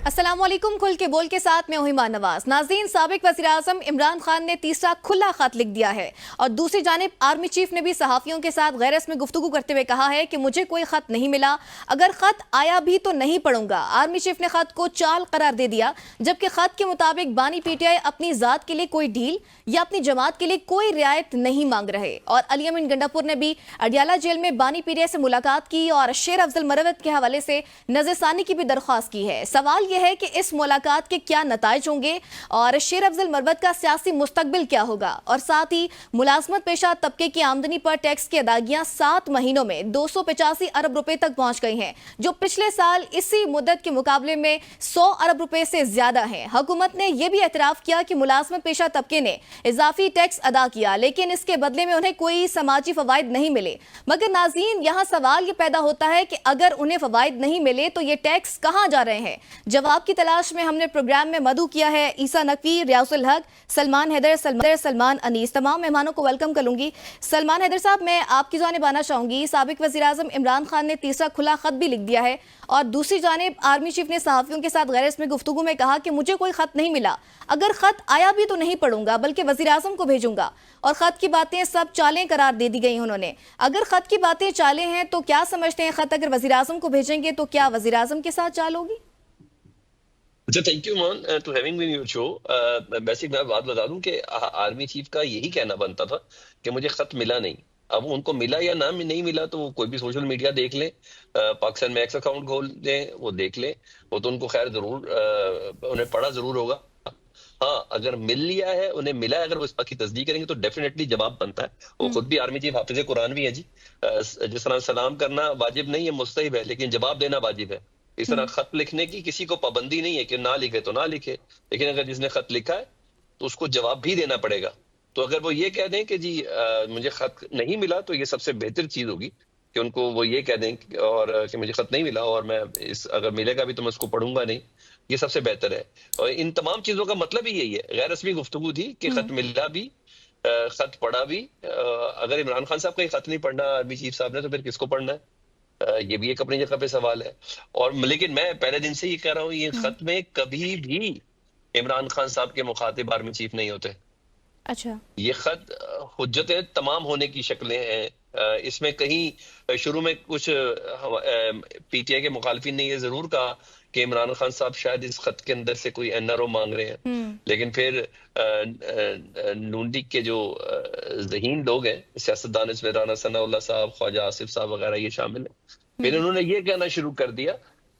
अस्सलामुअलैकुम। खुल के बोल के साथ मैं हिमा नवाज। नाज़रीन, साबिक वज़ीर-ए-आज़म इमरान खान ने तीसरा खुला खत लिख दिया है और दूसरी जानिब आर्मी चीफ ने भी सहाफ़ियों के साथ गैर रस्मी गुफ्तगू करते हुए कहा है कि मुझे कोई खत नहीं मिला, अगर खत आया भी तो नहीं पढ़ूंगा। आर्मी चीफ ने खत को चाल करार दे दिया, जबकि खत के मुताबिक बानी पीटीआई अपनी जात के लिए कोई डील या अपनी जमात के लिए कोई रियायत नहीं मांग रहे। और अली अमीन गंडापुर ने भी अडियाला जेल में बानी पीटीआई से मुलाकात की और शेर अफजल मरवत के हवाले से नज़रसानी की भी दरख्वास्त की है। सवाल यह है कि इस मुलाकात के क्या नताइज होंगे और शेर अफजल मरवत का सियासी मुस्तकबिल क्या होगा। और साथ ही मुलाजमत पेशा तबके की आमदनी पर टैक्स की अदायगियां 7 महीनों में 285 अरब रुपए तक पहुंच गई हैं, जो पिछले साल इसी मुद्दत के मुकाबले में 100 अरब रुपए से ज्यादा हैं। हुकूमत ने यह भी एतराफ किया कि मुलाजमत पेशा तबके ने इजाफी टैक्स अदा किया, लेकिन इसके बदले में उन्हें कोई समाजी फवायद नहीं मिले। मगर नाज़रीन, यहाँ सवाल ये पैदा होता है कि अगर उन्हें फवायद नहीं मिले तो ये टैक्स कहाँ जा रहे हैं। जवाब की तलाश में हमने प्रोग्राम में मधु किया है ईसा नकवी, रियासुल हक, सलमान हैदर, सलमान अनीस। तमाम मेहमानों को वेलकम करूंगी। सलमान हैदर साहब, मैं आपकी जानिब आना चाहूंगी। साबिक वज़ीर-ए-आज़म इमरान खान ने तीसरा खुला खत भी लिख दिया है और दूसरी जानिब आर्मी चीफ ने सहाफ़ियों के साथ गैर रस्मी गुफ्तगू में कहा कि मुझे कोई खत नहीं मिला, अगर खत आया भी तो नहीं पढ़ूंगा बल्कि वज़ीर-ए-आज़म को भेजूंगा। और खत की बातें सब चालें करार दे दी गई उन्होंने। अगर खत की बातें चालें हैं तो क्या समझते हैं, खत अगर वज़ीर-ए-आज़म को भेजेंगे तो क्या वज़ीर-ए-आज़म के साथ चाल होगी? अच्छा, thank you man to having me in your show. Basic मैं बात बता दूं कि आर्मी चीफ का यही कहना बनता था कि मुझे खत मिला नहीं। अब उनको मिला या ना नहीं मिला तो वो कोई भी सोशल मीडिया देख ले, पाकिस्तान में एक्स अकाउंट खोल दें, वो देख ले। वो तो उनको खैर जरूर उन्हें पढ़ा जरूर होगा। हाँ, अगर मिल लिया है, उन्हें मिला है, अगर वो इस बात की तस्दीक करेंगे तो डेफिनेटली जवाब बनता है। वो खुद भी आर्मी चीफ हाफिज कुरान भी है जी। जिस तरह सलाम करना वाजिब नहीं है, मुस्तहिब है, लेकिन जवाब देना वाजिब है। इस तरह खत लिखने की किसी को पाबंदी नहीं है कि ना लिखे तो ना लिखे, लेकिन अगर जिसने खत लिखा है तो उसको जवाब भी देना पड़ेगा। तो अगर वो ये कह दें कि जी मुझे खत नहीं मिला, तो ये सबसे बेहतर चीज होगी कि उनको वो ये कह दें कि मुझे खत नहीं मिला और मैं अगर मिलेगा भी तो मैं उसको पढ़ूंगा नहीं। ये सबसे बेहतर है। और इन तमाम चीजों का मतलब ही यही है। गैर रस्मी गुफ्तगू थी कि खत मिला भी, खत पढ़ा भी। अगर इमरान खान साहब का ही खत नहीं पढ़ना आर्मी चीफ साहब ने, तो फिर किसको पढ़ना है? ये भी एक अपनी जगह पे सवाल है। और लेकिन मैं पहले दिन से ये कह रहा हूँ, ये खत में कभी भी इमरान खान साहब के मुखातिब आर्मी चीफ नहीं होते। अच्छा, ये खत हुज्जतें तमाम होने की शक्लें हैं। इसमें कहीं शुरू में कुछ पीटीआई के मुखालिफिन ने ये जरूर कहा कि इमरान खान साहब शायद इस खत के अंदर से कोई एनआरओ मांग रहे हैं, लेकिन फिर नून लीग के जो ज़हीन लोग हैं, सियासतदान इसमें राना सनाउल्लाह साहब, ख्वाजा आसिफ साहब वगैरह ये शामिल हैं। फिर उन्होंने ये कहना शुरू कर दिया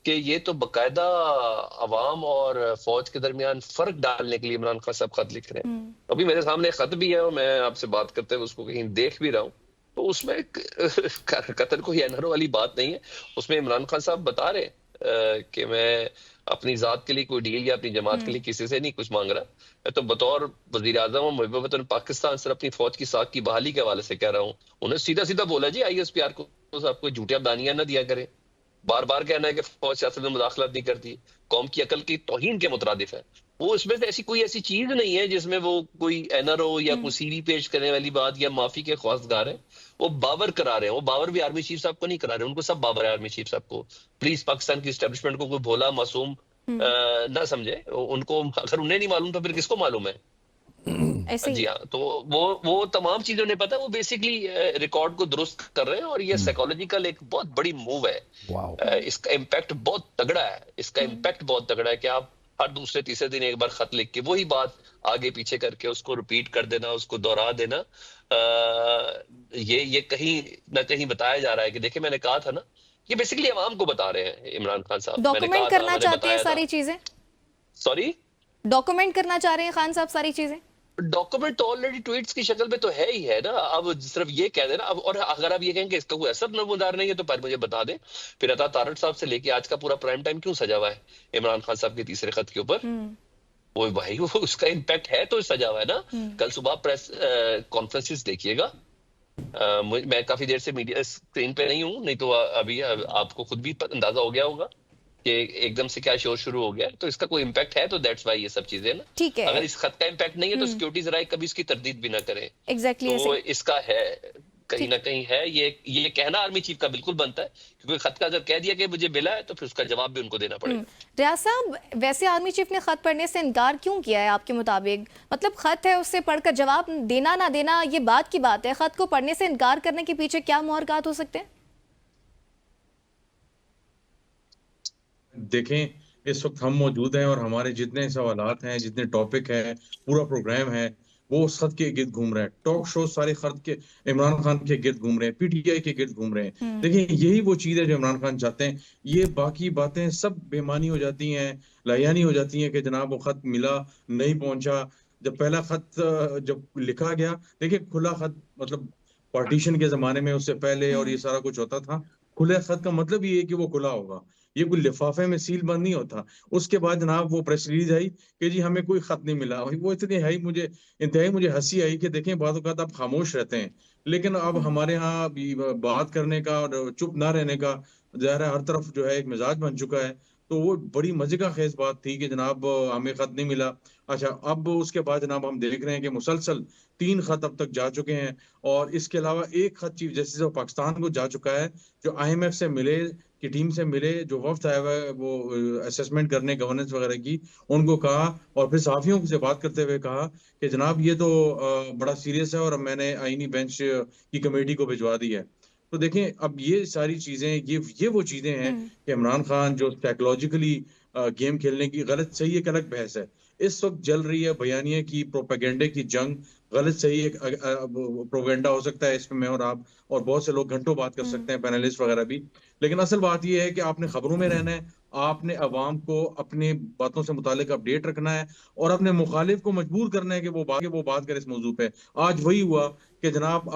कि ये तो बकायदा अवाम और फौज के दरमियान फर्क डालने के लिए इमरान खान साहब खत लिख रहे हैं। अभी मेरे सामने खत भी है और मैं आपसे बात करते हुए उसको कहीं देख भी रहा हूँ, तो उसमें कतल कोई एनआरओ वाली बात नहीं है। उसमें इमरान खान साहब बता रहे कि मैं अपनी जात के लिए कोई डील या अपनी जमात के लिए किसी से नहीं कुछ मांग रहा। मैं तो बतौर वजीर आजम और मुहिब वतन पाकिस्तान सर अपनी फौज की साख की बहाली के हवाले से कह रहा हूँ। उन्हें सीधा सीधा बोला जी ISPR को साहब कोई झूठिया बयानियां ना दिया करे। बार बार कहना है कि फौज सियासत में मुदाखलत नहीं करती, कौम की अकल की तौहीन के मुतरादिफ है। वो इसमें से ऐसी कोई चीज नहीं है जिसमें वो कोई एनआरओ या कोई सीवी पेश करने वाली बात या माफी के ख्वास्तगार है। वो बावर करा रहे हैं। वो बावर भी आर्मी चीफ साहब को नहीं करा रहे, उनको सब बावर है आर्मी चीफ साहब को। प्लीज पाकिस्तान की एस्टेब्लिशमेंट को कोई भोला मासूम ना समझे। उनको अगर उन्हें नहीं मालूम तो फिर किसको मालूम है? जी हाँ, तो वो तमाम चीजों ने पता है। वो बेसिकली रिकॉर्ड को दुरुस्त कर रहे हैं और ये साइकोलॉजिकल एक बहुत बड़ी मूव है। इसका इम्पैक्ट बहुत तगड़ा है। इसका इम्पैक्ट बहुत तगड़ा है कि आप हर दूसरे तीसरे दिन एक बार खत लिख के वही बात आगे पीछे करके उसको रिपीट कर देना, उसको दोहरा देना। ये कहीं ना कहीं बताया जा रहा है कि देखिए, मैंने कहा था ना, ये बेसिकली अवाम को बता रहे हैं इमरान खान साहब। डॉक्यूमेंट करना चाहते हैं सारी चीजें। सॉरी, डॉक्यूमेंट करना चाह रहे हैं खान साहब सारी चीजें। डॉक्यूमेंट तो ऑलरेडी ट्वीट्स की शक्ल में तो है ही है ना। अब सिर्फ ये कह देना अब, और अगर आप ये कहें कि इसका कोई असर नमूदार नहीं है तो पर मुझे बता दें, फिर अता तारड़ साहब से लेके आज का पूरा प्राइम टाइम क्यों सजा हुआ है इमरान खान साहब के तीसरे खत के ऊपर? वो भाई, वो उसका इम्पैक्ट है तो सजा हुआ है ना। कल सुबह प्रेस कॉन्फ्रेंसेस देखिएगा। मैं काफी देर से मीडिया स्क्रीन पे नहीं हूँ, नहीं तो अभी आपको खुद भी अंदाजा हो गया होगा कि एकदम से क्या शोर शुरू हो गया। तो इसका कोई इम्पैक्ट है तो दैट्स वाई ये सब चीजें ना। ठीक है, अगर इस खत का इम्पैक्ट नहीं है तो सिक्योरिटी जरा कभी इसकी तरदीद भी ना करें। एग्जैक्टली तो इसका है कहीं ना कहीं है। ये कहना आर्मी चीफ का बिल्कुल बनता है, क्योंकि खत का अगर कह दिया कि मुझे मिला है तो फिर उसका जवाब भी उनको देना पड़ेगा। रियाज साहब, वैसे आर्मी चीफ ने खत पढ़ने से इनकार क्यों किया है आपके मुताबिक? मतलब खत है, उससे पढ़कर जवाब देना ना देना ये बात की बात है, खत को पढ़ने से इनकार करने के पीछे क्या मुहरकात हो सकते हैं? देखें, इस वक्त हम मौजूद हैं और हमारे जितने सवालात हैं, जितने टॉपिक हैं, पूरा प्रोग्राम है, वो उस खत के गिर्द घूम रहा है। टॉक शो सारे खत के इमरान खान के गिर्द घूम रहे हैं, पीटीआई के गिर्द घूम रहे हैं। देखिए, यही वो चीज है जो इमरान खान चाहते हैं। ये बाकी बातें सब बेमानी हो जाती हैं, लायानी हो जाती हैं कि जनाब वो खत मिला, नहीं पहुंचा। जब पहला खत जब लिखा गया, देखिए खुला खत मतलब पार्टीशन के जमाने में उससे पहले और ये सारा कुछ होता था। खुले खत का मतलब ये है कि वो खुला होगा, ये कोई लिफाफे में सील बंद नहीं होता। उसके बाद जनाब वो प्रेस रिलीज आई कि जी हमें कोई खत नहीं मिला। वो इतनी है मुझे इंतहाई मुझे हंसी आई कि देखें, बाद औक़ात आप खामोश रहते हैं, लेकिन अब हमारे यहाँ अभी बात करने का और चुप ना रहने का ज़ाहिर है हर तरफ जो है एक मिजाज बन चुका है। तो वो बड़ी मजे का खेज बात थी कि जनाब हमें खत नहीं मिला। अच्छा, अब उसके बाद जनाब हम देख रहे हैं कि मुसलसल 3 खत अब तक जा चुके हैं, और इसके अलावा एक खत चीफ जस्टिस ऑफ पाकिस्तान को जा चुका है, जो आईएमएफ से मिले की टीम से मिले, जो वफ्द आया हुआ है वो असेसमेंट करने गवर्नेंस वगैरह की, उनको कहा और फिर सहाफियों से बात करते हुए कहा कि जनाब ये तो बड़ा सीरियस है और मैंने आईनी बेंच की कमेटी को भिजवा दी है। तो देखें, अब ये सारी चीजें, ये वो चीजें हैं कि इमरान खान जो साइकोलॉजिकली गेम खेलने की, गलत सही एक अलग बहस है। इस वक्त चल रही है बयानिए की, प्रोपेगेंडे की जंग। गलत सही एक प्रोपेगेंडा हो सकता है, इसमें मैं और आप और बहुत से लोग घंटों बात कर सकते हैं, पैनलिस्ट वगैरह भी। लेकिन असल बात यह है कि आपने खबरों में रहना है, आपने अवाम को अपनी बातों से मुतालिक अपडेट रखना है और अपने मुखालिफ को मजबूर करना है कि वो बात करे इस मौजू पे। आज वही हुआ कि जनाब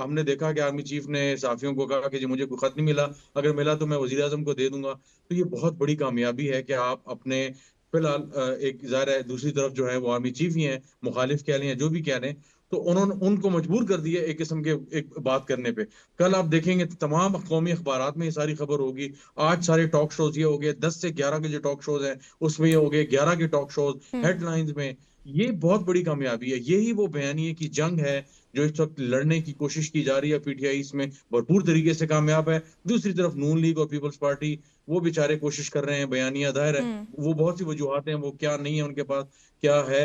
हमने देखा कि आर्मी चीफ ने साफियों को कहा कि जी मुझे कोई खत नहीं मिला, अगर मिला तो मैं वजीर आजम को दे दूंगा। तो ये बहुत बड़ी कामयाबी है कि आप अपने फिलहाल एक ज़ाहिर है दूसरी तरफ जो है वो आर्मी चीफ ही हैं, मुखालिफ कह लें या जो भी कह लें, तो उन्होंने उनको मजबूर कर दिया एक किस्म के एक बात करने पे। कल आप देखेंगे तमाम कौमी अखबारात में ये सारी खबर होगी। आज सारे टॉक शोज ये हो गए, 10 से 11 के जो टॉक शोज हैं उसमें ये हो गए 11 के टॉक शोज हेडलाइंस में। ये बहुत बड़ी कामयाबी है, यही वो बयानिए की जंग है जो इस वक्त लड़ने की कोशिश की जा रही है। पीटीआई इसमें भरपूर तरीके से कामयाब है। दूसरी तरफ नून लीग और पीपल्स पार्टी, वो बेचारे कोशिश कर रहे हैं, बयानिया दायर है, वो बहुत सी वजूहत हैं, वो क्या नहीं है उनके पास, क्या है,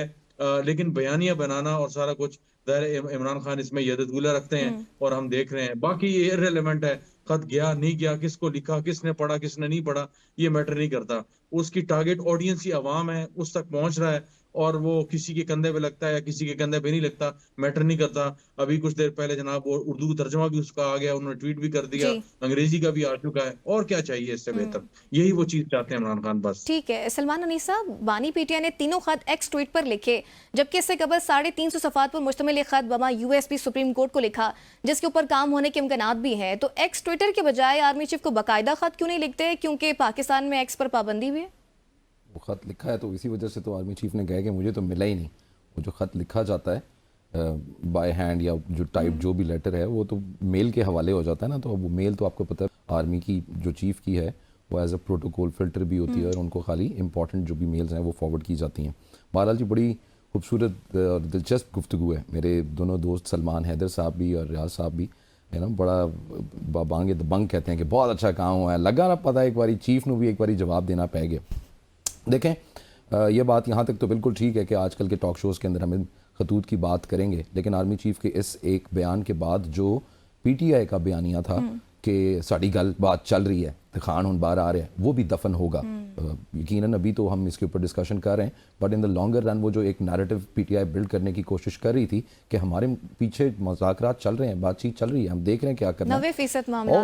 लेकिन बयानिया बनाना और सारा कुछ दायर इमरान खान इसमें यददगुला रखते हैं और हम देख रहे हैं। बाकी ये इररिलेवेंट है, खत गया नहीं गया, किसको लिखा, किसने पढ़ा, किसने नहीं पढ़ा, ये मैटर नहीं करता। उसकी टारगेट ऑडियंस ही अवाम है, उस तक पहुंच रहा है और वो किसी के कंधे पे लगता है या किसी के कंधे पे नहीं लगता, मैटर नहीं करता। अभी कुछ देर पहले जनाब वो उर्दू तर्जमा भी उसका आ गया, उन्होंने ट्वीट भी कर दिया, जी। अंग्रेजी का भी आ चुका है। और क्या चाहिए इससे बेहतर? यही वो चीज चाहते हैं इमरान खान बस। ठीक है सलमान अनीसा, बानी पीटीआई ने तीनों खत एक्स ट्वीट पर लिखे, जबकि इससे कबल 350 सफ़ात पर मुश्तमिल एक खत बमा यूएसपी सुप्रीम कोर्ट को लिखा, जिसके ऊपर काम होने के इम्कानात भी हैं। तो एक्स ट्विटर के बजाय आर्मी चीफ को बाकायदा खत क्यों नहीं लिखते? क्योंकि पाकिस्तान में एक्स पर पाबंदी भी है। वो ख़त लिखा है तो इसी वजह से तो आर्मी चीफ ने कहा कि मुझे तो मिला ही नहीं। वो जो ख़त लिखा जाता है बाय हैंड या जो टाइप जो भी लेटर है वो तो मेल के हवाले हो जाता है ना, तो वो मेल तो आपको पता है आर्मी की जो चीफ़ की है वो एज अ प्रोटोकॉल फ़िल्टर भी होती है और उनको खाली इंपॉर्टेंट जो भी मेल्स हैं वो फॉरवर्ड की जाती हैं। बहरहाल जी बड़ी खूबसूरत और दिलचस्प गुफ्तगू है। मेरे दोनों दोस्त सलमान हैदर साहब भी और रियाज साहब भी है ना, बड़ा बांगे दबंग कहते हैं कि बहुत अच्छा काम हुआ है। लगा ना पता एक बारी चीफ ने भी एक बारी जवाब देना पै गया। देखें, ये बात यहाँ तक तो बिल्कुल ठीक है कि आजकल के टॉक शोज़ के अंदर हम खतूत की बात करेंगे, लेकिन आर्मी चीफ के इस एक बयान के बाद जो पीटीआई का बयानिया था कि साड़ी गल बात चल रही है, खान हुन बाहर आ रहे हैं, वो भी दफन होगा। यकीनन अभी तो हम इसके ऊपर डिस्कशन कर रहे हैं, but in the longer run वो जो एक नैरेटिव पीटीआई बिल्ड करने की कोशिश कर रही थी कि हमारे पीछे मुज़ाकरात चल रहे हैं, बातचीत चल रही है, हम देख रहे हैं क्या करना है। 90% मामला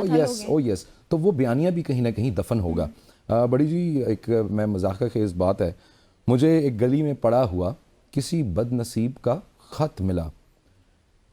ओ यस, तो वो बयानिया भी कहीं ना कहीं दफन होगा। बड़ी जी एक मैं मजाक खेज़ बात है, मुझे एक गली में पड़ा हुआ किसी बदनसीब का ख़त मिला,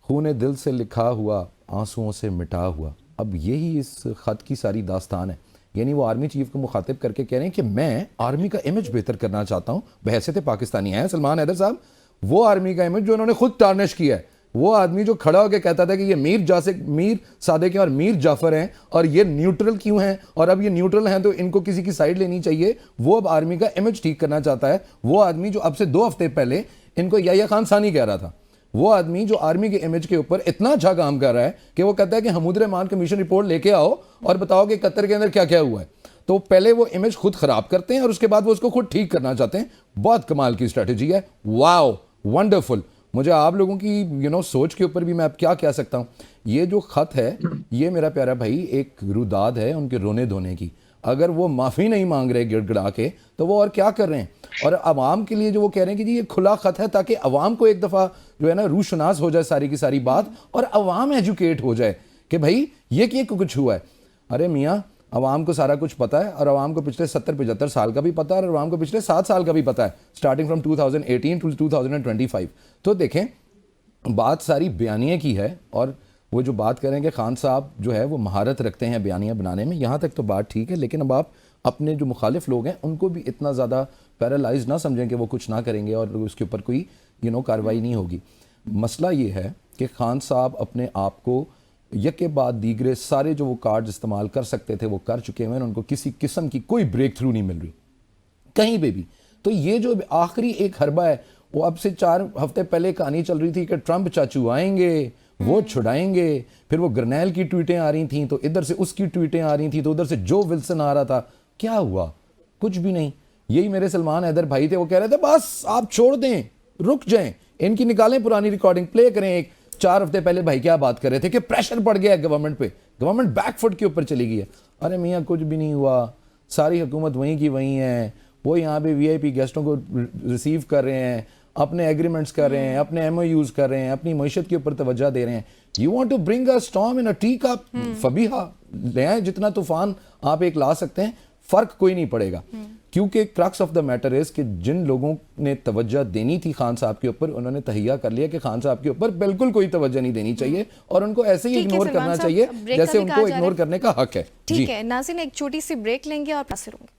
खूने दिल से लिखा हुआ, आंसुओं से मिटा हुआ। अब यही इस ख़त की सारी दास्तान है। यानी वो आर्मी चीफ को मुखातिब करके कह रहे हैं कि मैं आर्मी का इमेज बेहतर करना चाहता हूँ। बहैसियत पाकिस्तानी है सलमान हैदर साहब, वो आर्मी का इमेज जो उन्होंने खुद टार्निश किया है, वो आदमी जो खड़ा होकर कहता था कि ये मीर सादिक हैं और मीर जाफर हैं और ये न्यूट्रल क्यों हैं, और अब ये न्यूट्रल हैं तो इनको किसी की साइड लेनी चाहिए, वो अब आर्मी का इमेज ठीक करना चाहता है। वो आदमी जो अब से 2 हफ्ते पहले इनको याह्या खान सानी कह रहा था, वो आदमी जो आर्मी के इमेज के ऊपर इतना अच्छा काम कर रहा है कि वो कहता है कि हमूद रहमान कमीशन रिपोर्ट लेके आओ और बताओ कि कतर के अंदर क्या क्या हुआ है। तो पहले वो इमेज खुद खराब करते हैं और उसके बाद वो उसको खुद ठीक करना चाहते हैं। बहुत कमाल की स्ट्रेटजी है, वाओ, वंडरफुल। मुझे आप लोगों की सोच के ऊपर भी मैं अब क्या कह सकता हूँ। ये जो खत है, ये मेरा प्यारा भाई एक रुदाद है उनके रोने धोने की। अगर वो माफ़ी नहीं मांग रहे गिड़गिड़ा के, तो वो और क्या कर रहे हैं। और अवाम के लिए जो वो कह रहे हैं कि जी ये खुला खत है, ताकि अवाम को एक दफ़ा जो है ना रूशनास हो जाए सारी की सारी बात, और अवाम एजुकेट हो जाए कि भाई ये कुछ हुआ है। अरे मियाँ, अवाम को सारा कुछ पता है, और अवाम को पिछले 70-75 साल का भी पता है, और अवाम को पिछले 7 साल का भी पता है, स्टार्टिंग फ्रॉम 2018 टू 2025। तो देखें, बात सारी बयानिए की है, और वो जो बात करें कि खान साहब जो है वो महारत रखते हैं बयानियाँ बनाने में, यहाँ तक तो बात ठीक है। लेकिन अब आप अपने जो मुखालिफ लोग हैं उनको भी इतना ज़्यादा पैरालाइज ना समझें कि वो कुछ ना करेंगे और उसके ऊपर कोई कार्रवाई नहीं होगी। मसला ये है कि खान साहब अपने आप को यके बाद दीगरे सारे जो वो कार्ड इस्तेमाल कर सकते थे वो कर चुके हैं। उनको किसी किस्म की कोई ब्रेक थ्रू नहीं मिल रही कहीं पे भी। तो ये जो आखिरी एक हरबा है, वो अब से 4 हफ्ते पहले कहानी चल रही थी कि ट्रंप चाचू आएंगे, वो छुड़ाएंगे। फिर वो ग्रनैल की ट्वीटें आ रही थी, तो इधर से उसकी ट्वीटें आ रही थी, तो उधर से जो विल्सन आ रहा था। क्या हुआ? कुछ भी नहीं। यही मेरे सलमान हैदर भाई थे, वो कह रहे थे बस आप छोड़ दें, रुक जाएं, इनकी निकालें पुरानी रिकॉर्डिंग, प्ले करें। एक 4 हफ्ते पहले भाई क्या बात कर रहे थे कि प्रेशर पड़ गया है गवर्नमेंट पे, गवर्नमेंट बैकफुट के ऊपर चली गई है। अरे मियाँ, कुछ भी नहीं हुआ, सारी हुकूमत वहीं की वहीं है। वो यहाँ पे VIP गेस्टों को रिसीव कर रहे हैं, अपने एग्रीमेंट्स कर रहे हैं, अपने MOUs कर रहे हैं, अपनी मईशत के ऊपर तवज्जो दे रहे हैं। You want to bring a storm in a tea cup, Fabiha ले आए, जितना तूफान आप एक ला सकते हैं, फर्क कोई नहीं पड़ेगा। क्योंकि crux of the matter is कि जिन लोगों ने तवज्जो देनी थी खान साहब के ऊपर, उन्होंने तहिया कर लिया कि खान साहब के ऊपर बिल्कुल कोई तवज्जो नहीं देनी चाहिए, और उनको ऐसे ही इग्नोर करना चाहिए जैसे उनको इग्नोर करने का हक है। ठीक है नाज़रीन, एक छोटी सी ब्रेक लेंगे और फिर होंगे।